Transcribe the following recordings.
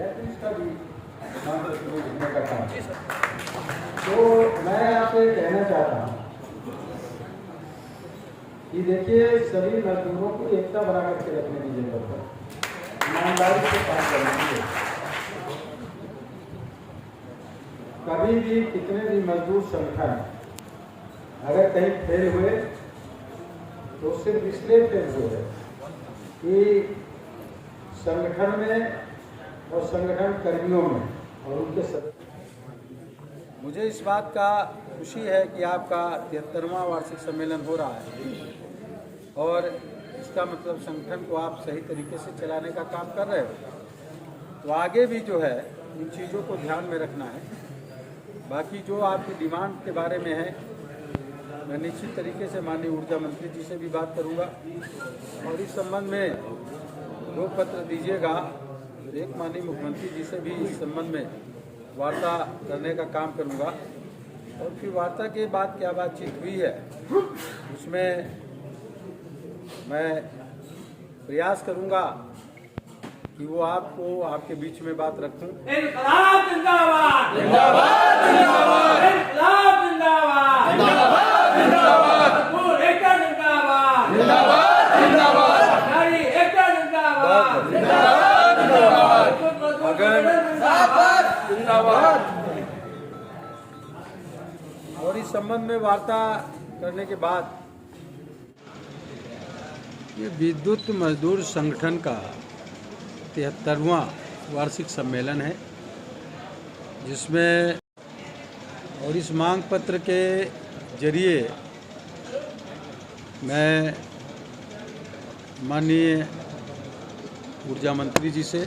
है तो इसका भी लिखने का काम। तो मैं आपसे कहना चाहता हूँ कि देखिए सभी मजदूरों को एकता बना करके रखने की जरूरत है, ईमानदारी से काम करना चाहिए। कभी भी कितने भी मजदूर संगठन अगर कहीं फेल हुए तो सिर्फ इसलिए फेल हुए कि संगठन में और संगठन कर्मियों में और उनके सदस्य। मुझे इस बात का खुशी है कि आपका 73वां वार्षिक सम्मेलन हो रहा है और इसका मतलब संगठन को आप सही तरीके से चलाने का काम कर रहे हो। तो आगे भी जो है इन चीज़ों को ध्यान में रखना है। बाकी जो आपकी डिमांड के बारे में है मैं निश्चित तरीके से माननीय ऊर्जा मंत्री जी से भी बात करूंगा और इस संबंध में जो पत्र दीजिएगा एक माननीय मुख्यमंत्री जी से भी इस संबंध में वार्ता करने का काम करूंगा। और फिर वार्ता के बाद क्या बातचीत हुई है उसमें मैं प्रयास करूंगा कि वो आपको आपके बीच में बात रखूं। इनकलाब जिंदाबाद, जिंदाबाद, जिंदाबाद, इनकलाब जिंदाबाद, जिंदाबाद, जिंदाबाद, मजदूर एकता जिंदाबाद, जिंदाबाद, जिंदाबाद, नारी एकता जिंदाबाद, जिंदाबाद, जिंदाबाद, अगर जिंदाबाद। और इस संबंध में वार्ता करने के बाद ये विद्युत मजदूर संगठन का 73वां वार्षिक सम्मेलन है जिसमें और इस मांग पत्र के जरिए मैं माननीय ऊर्जा मंत्री जी से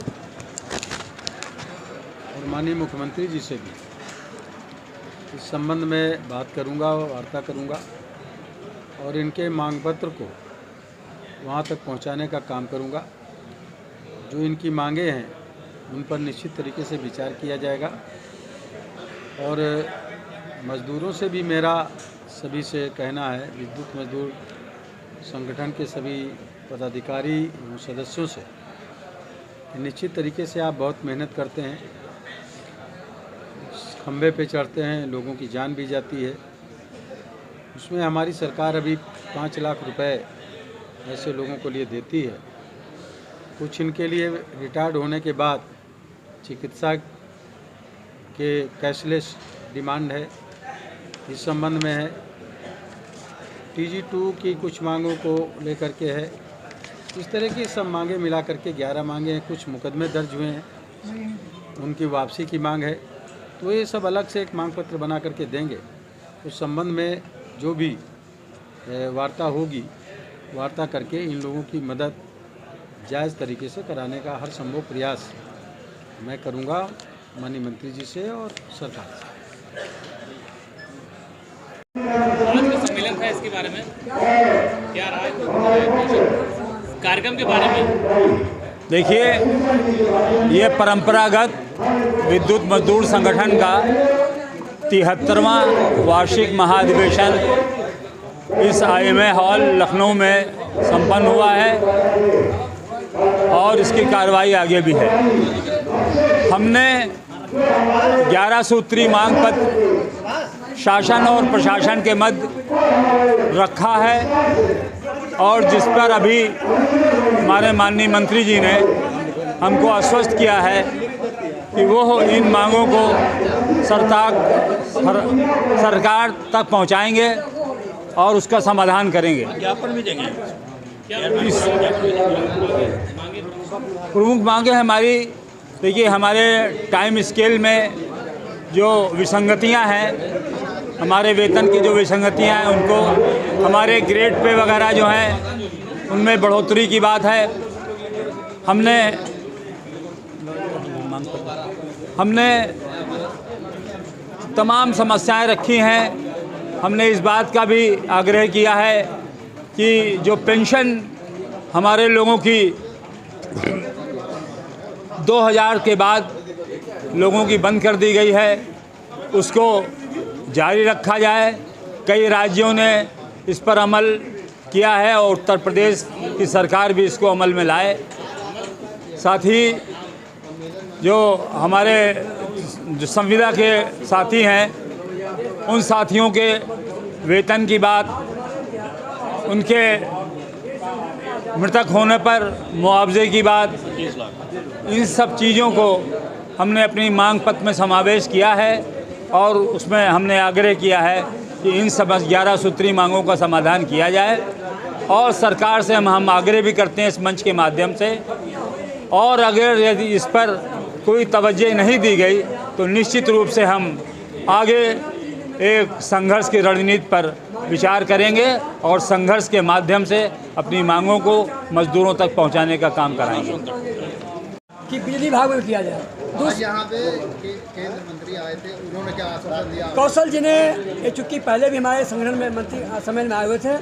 और माननीय मुख्यमंत्री जी से भी इस संबंध में बात करूंगा, वार्ता करूंगा और इनके मांग पत्र को वहां तक पहुंचाने का काम करूंगा। जो इनकी मांगे हैं उन पर निश्चित तरीके से विचार किया जाएगा और मज़दूरों से भी मेरा सभी से कहना है, विद्युत मजदूर संगठन के सभी पदाधिकारी एवं सदस्यों से, निश्चित तरीके से आप बहुत मेहनत करते हैं, खंभे पे चढ़ते हैं, लोगों की जान भी जाती है। उसमें हमारी सरकार अभी 5 लाख रुपए ऐसे लोगों को लिए देती है। कुछ इनके लिए रिटायर्ड होने के बाद चिकित्सा के कैशलेस डिमांड है, इस संबंध में है। TG2 की कुछ मांगों को लेकर के है। इस तरह की सब मांगे मिला करके 11 मांगे हैं। कुछ मुकदमे दर्ज हुए हैं, उनकी वापसी की मांग है। तो ये सब अलग से एक मांग पत्र बना करके देंगे। उस संबंध में जो भी वार्ता होगी, वार्ता करके इन लोगों की मदद जायज़ तरीके से कराने का हर संभव प्रयास मैं करूंगा माननीय मंत्री जी से और सरकार से। आज का सम्मेलन था, इसके बारे में क्या राय, कार्यक्रम के बारे में? देखिए, ये परंपरागत विद्युत मजदूर संगठन का 73वां वार्षिक महाधिवेशन इस IMA हॉल लखनऊ में संपन्न हुआ है और इसकी कार्रवाई आगे भी है। हमने 11 सूत्री मांग पत्र शासन और प्रशासन के मध्य रखा है और जिस पर अभी हमारे माननीय मंत्री जी ने हमको आश्वस्त किया है कि वो इन मांगों को सरकार तक पहुंचाएंगे और उसका समाधान करेंगे। ज्ञापन भी देंगे। प्रमुख मांगे हमारी, देखिए, हमारे टाइम स्केल में जो विसंगतियां हैं, हमारे वेतन की जो विसंगतियां हैं, उनको हमारे ग्रेड पे वगैरह जो हैं उनमें बढ़ोतरी की बात है। हमने तमाम समस्याएं रखी हैं। हमने इस बात का भी आग्रह किया है कि जो पेंशन हमारे लोगों की 2000 के बाद लोगों की बंद कर दी गई है, उसको जारी रखा जाए। कई राज्यों ने इस पर अमल किया है और उत्तर प्रदेश की सरकार भी इसको अमल में लाए। साथ ही जो हमारे जो संविदा के साथी हैं उन साथियों के वेतन की बात, उनके मृतक होने पर मुआवजे की बात, इन सब चीज़ों को हमने अपनी मांग पत्र में समावेश किया है और उसमें हमने आग्रह किया है कि इन सब 11 सूत्री मांगों का समाधान किया जाए। और सरकार से हम आग्रह भी करते हैं इस मंच के माध्यम से, और अगर यदि इस पर कोई तवज्जो नहीं दी गई तो निश्चित रूप से हम आगे एक संघर्ष की रणनीति पर विचार करेंगे और संघर्ष के माध्यम से अपनी मांगों को मजदूरों तक पहुंचाने का काम कराएंगे कि बिजली विभाग में किया जाए। आज यहाँ पे केंद्र मंत्री आए थे, उन्होंने क्या आश्वासन दिया? कौशल जी ने, चूँकि पहले भी हमारे संगठन में मंत्री सम्मेलन में आए हुए थे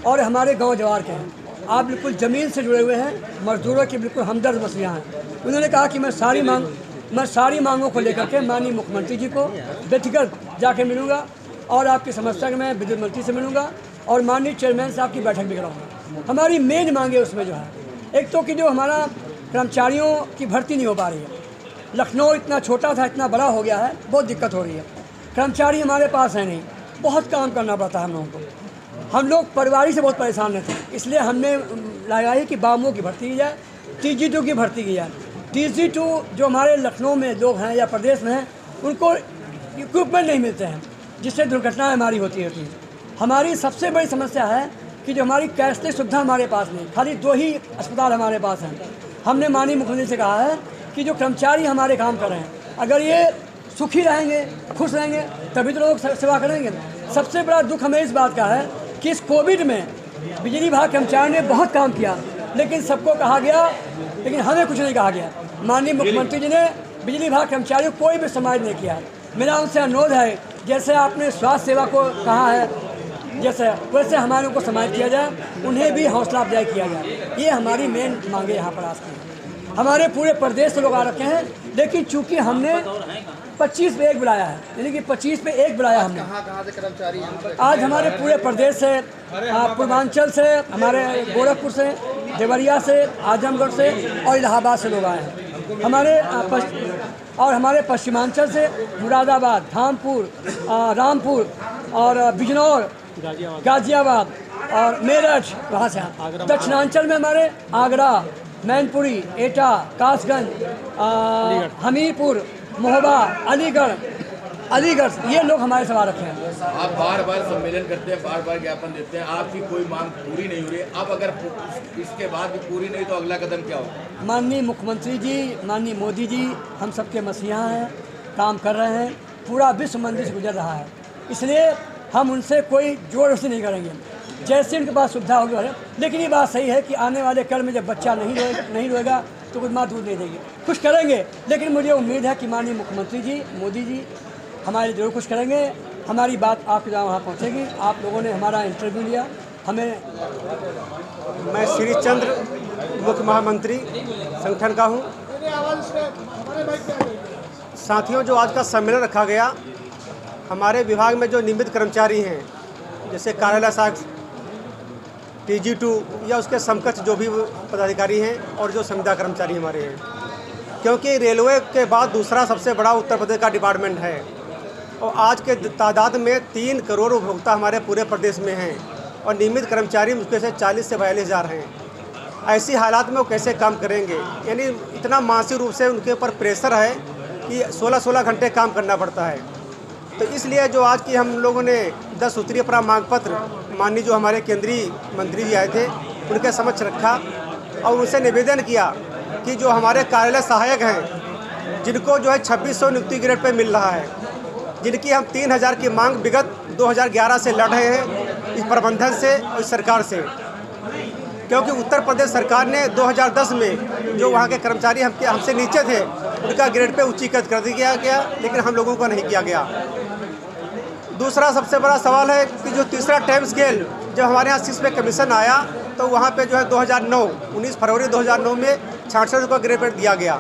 और हमारे गांव जवार के हैं, आप बिल्कुल ज़मीन से जुड़े हुए हैं, मजदूरों की बिल्कुल हमदर्द मसलियाँ हैं। उन्होंने कहा कि मैं सारी मांगों को लेकर के माननीय मुख्यमंत्री जी को व्यक्तिगत जाके मिलूँगा और आपकी समस्या में विद्युत मंत्री से मिलूँगा और माननीय चेयरमैन साहब की बैठक भी कराऊँगा। हमारी मेन मांगे उसमें जो है, एक तो कि जो हमारा कर्मचारियों की भर्ती नहीं हो पा रही है। लखनऊ इतना छोटा था, इतना बड़ा हो गया है, बहुत दिक्कत हो रही है। कर्मचारी हमारे पास है नहीं, बहुत काम करना पड़ता है हम लोगों को। हम लोग परिवारी से बहुत परेशान रहते हैं, इसलिए हमने लगाई कि बामों की भर्ती की जाए, TG2 की भर्ती की जाए। TG2 जो हमारे लखनऊ में लोग हैं या प्रदेश में हैं, उनको इक्विपमेंट नहीं मिलते हैं, जिससे दुर्घटनाएँ हमारी होती है। हमारी सबसे बड़ी समस्या है कि जो हमारी कैशलेस सुविधा हमारे पास नहीं, खाली 2 ही अस्पताल हमारे पास हैं। हमने माननीय मुख्यमंत्री से कहा है कि जो कर्मचारी हमारे काम कर रहे हैं, अगर ये सुखी रहेंगे, खुश रहेंगे, तभी तो लोग सेवा करेंगे। सबसे बड़ा दुख हमें इस बात का है कि इस कोविड में बिजली विभाग कर्मचारियों ने बहुत काम किया, लेकिन सबको कहा गया, लेकिन हमें कुछ नहीं कहा गया। माननीय मुख्यमंत्री जी ने बिजली विभाग कर्मचारियों को कोई भी समाज नहीं किया। मेरा उनसे अनुरोध है, जैसे आपने स्वास्थ्य सेवा को कहा है, जैसे वैसे हमारे को समाज किया जाए, उन्हें भी हौसला अफजाई किया जाए। ये हमारी मेन मांगे यहाँ पर आज की। हमारे पूरे प्रदेश से लोग आ रखे हैं, लेकिन चूंकि हमने 25 पे 1 बुलाया है, यानी कि 25 पे 1 बुलाया हमने। कहाँ से कर्मचारी हैं? आज हमारे पूरे प्रदेश से, पूर्वांचल से, हमारे गोरखपुर से, देवरिया से, आजमगढ़ से और इलाहाबाद से लोग आए हैं। हमारे पश्चिमांचल से मुरादाबाद, धामपुर, रामपुर और बिजनौर, गाजियाबाद और मेरठ, वहाँ से। दक्षिणांचल में हमारे आगरा, मैनपुरी, एटा, कासगंज, हमीरपुर, महोबा, अलीगढ़, ये लोग हमारे सभा रखे हैं। आप बार बार सम्मेलन करते हैं, बार बार ज्ञापन देते हैं, आपकी कोई मांग पूरी नहीं हो रही है। अब अगर इसके बाद भी पूरी नहीं तो अगला कदम क्या होगा? माननीय मुख्यमंत्री जी, माननीय मोदी जी हम सबके मसीहा हैं, काम कर रहे हैं, पूरा विश्व मंदिर से गुजर रहा है, इसलिए हम उनसे कोई जोर से नहीं करेंगे, जैसे उनके पास सुविधा होगी। लेकिन ये बात सही है कि आने वाले कल में जब बच्चा नहीं रोएगा तो कुछ माँ दूध नहीं देगी। खुश करेंगे, लेकिन मुझे उम्मीद है कि माननीय मुख्यमंत्री जी, मोदी जी हमारे जरूर खुश करेंगे। हमारी बात आपके जहाँ वहाँ पहुँचेगी। आप लोगों ने हमारा इंटरव्यू लिया, हमें। मैं श्री चंद्र, मुख्य महामंत्री संगठन का हूँ। साथियों, जो आज का सम्मेलन रखा गया, हमारे विभाग में जो नियमित कर्मचारी हैं, जैसे कार्यालय सहायक, TG2 या उसके समकक्ष जो भी पदाधिकारी हैं और जो संविदा कर्मचारी हमारे हैं, क्योंकि रेलवे के बाद दूसरा सबसे बड़ा उत्तर प्रदेश का डिपार्टमेंट है और आज के तादाद में 3 करोड़ उपभोक्ता हमारे पूरे प्रदेश में हैं और नियमित कर्मचारी मुश्किल से 40 से 42 हज़ार हैं। ऐसी हालात में वो कैसे काम करेंगे? यानी इतना मानसिक रूप से उनके ऊपर प्रेशर है कि 16-16 घंटे काम करना पड़ता है। तो इसलिए जो आज की हम लोगों ने 10 सूत्रीय अपना मांग पत्र माननीय जो हमारे केंद्रीय मंत्री जी आए थे उनके समक्ष रखा और उनसे निवेदन किया कि जो हमारे कार्यालय सहायक हैं, जिनको जो है 2600 नियुक्ति ग्रेड पे मिल रहा है, जिनकी हम 3000 की मांग विगत 2011 से लड़ रहे हैं इस प्रबंधन से और इस सरकार से, क्योंकि उत्तर प्रदेश सरकार ने 2010 में जो वहाँ के कर्मचारी हमसे नीचे थे उनका ग्रेड पे उच्चीकृत कर दिया गया, लेकिन हम लोगों का नहीं किया गया। दूसरा सबसे बड़ा सवाल है कि जो तीसरा टाइम स्केल जब हमारे यहाँ 6 पे कमीशन आया तो वहाँ पे जो है 19 फरवरी 2009 में 66 का ग्रेड पे दिया गया,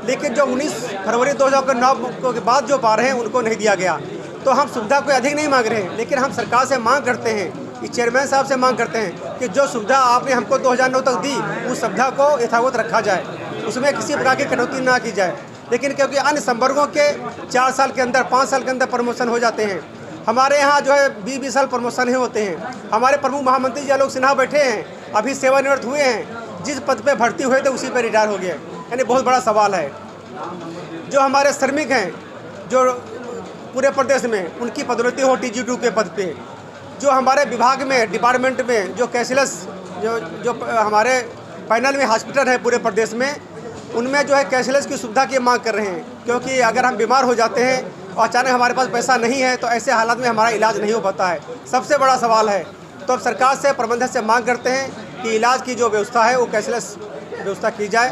लेकिन जो 19 फरवरी 2009 के बाद जो पा रहे हैं उनको नहीं दिया गया। तो हम सुविधा कोई अधिक नहीं मांग रहे हैं, लेकिन हम सरकार से मांग करते हैं, कि चेयरमैन साहब से मांग करते हैं कि जो सुविधा आपने हमको 2009 तक दी उस सुविधा को यथावत रखा जाए, उसमें किसी प्रकार की कटौती ना की जाए। लेकिन क्योंकि अन्य संवर्गों के 4 साल के अंदर 5 साल के अंदर प्रमोशन हो जाते हैं, हमारे यहाँ जो है 20-20 साल प्रमोशन ही होते हैं। हमारे प्रमुख महामंत्री जी आलोक सिन्हा बैठे हैं, अभी सेवानिवृत्त हुए हैं, जिस पद पे भर्ती हुए थे उसी पे रिटायर हो गए, यानी बहुत बड़ा सवाल है। जो हमारे श्रमिक हैं जो पूरे प्रदेश में, उनकी पदोन्नति हो TG2 के पद पे। जो हमारे विभाग में, डिपार्टमेंट में जो कैशलेस जो हमारे पैनल में हॉस्पिटल है पूरे प्रदेश में, उनमें जो है कैशलेस की सुविधा की मांग कर रहे हैं, क्योंकि अगर हम बीमार हो जाते हैं और अचानक हमारे पास पैसा नहीं है तो ऐसे हालात में हमारा इलाज नहीं हो पाता है। सबसे बड़ा सवाल है। तो अब सरकार से, प्रबंधन से मांग करते हैं कि इलाज की जो व्यवस्था है वो कैशलेस व्यवस्था की जाए।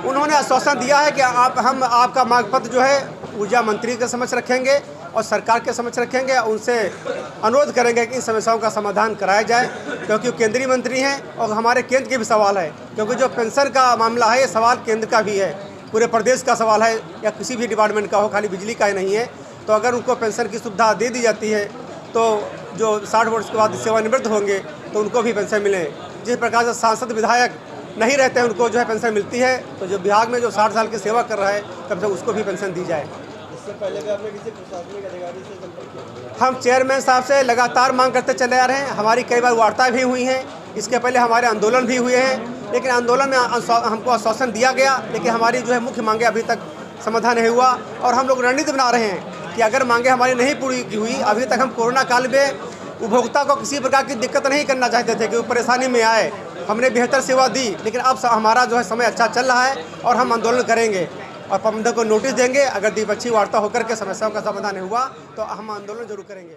उन्होंने आश्वासन दिया है कि हम आपका मांग पत्र जो है ऊर्जा मंत्री के समक्ष रखेंगे और सरकार के समक्ष रखेंगे, उनसे अनुरोध करेंगे कि इन समस्याओं का समाधान कराया जाए, क्योंकि वो केंद्रीय मंत्री हैं और हमारे केंद्र के भी सवाल है। क्योंकि जो पेंशन का मामला है ये सवाल केंद्र का भी है, पूरे प्रदेश का सवाल है, या किसी भी डिपार्टमेंट का हो, खाली बिजली का ही नहीं है। तो अगर उनको पेंशन की सुविधा दे दी जाती है तो जो 60 वर्ष के बाद सेवानिवृत्त होंगे तो उनको भी पेंशन मिले। जिस प्रकार से सांसद विधायक नहीं रहते हैं उनको जो है पेंशन मिलती है, तो जो विभाग में जो 60 साल की सेवा कर रहा है तब से उसको भी पेंशन दी जाए। इससे पहले भी आपने किसी प्रशासनिक अधिकारी से संपर्क किया? हम चेयरमैन साहब से लगातार मांग करते चले आ रहे हैं। हमारी कई बार वार्ता भी हुई हैं, इसके पहले हमारे आंदोलन भी हुए हैं, लेकिन आंदोलन में हमको आश्वासन दिया गया, लेकिन हमारी जो है मुख्य मांगे अभी तक समाधान नहीं हुआ। और हम लोग रणनीति बना रहे हैं कि अगर मांगे हमारी नहीं पूरी हुई, अभी तक हम कोरोना काल में उपभोक्ता को किसी प्रकार की दिक्कत नहीं करना चाहते थे कि वो परेशानी में आए, हमने बेहतर सेवा दी। लेकिन अब हमारा जो है समय अच्छा चल रहा है और हम आंदोलन करेंगे और प्रबंधक को नोटिस देंगे। अगर द्विपक्षीय वार्ता होकर के समस्याओं का समाधान नहीं हुआ तो हम आंदोलन जरूर करेंगे।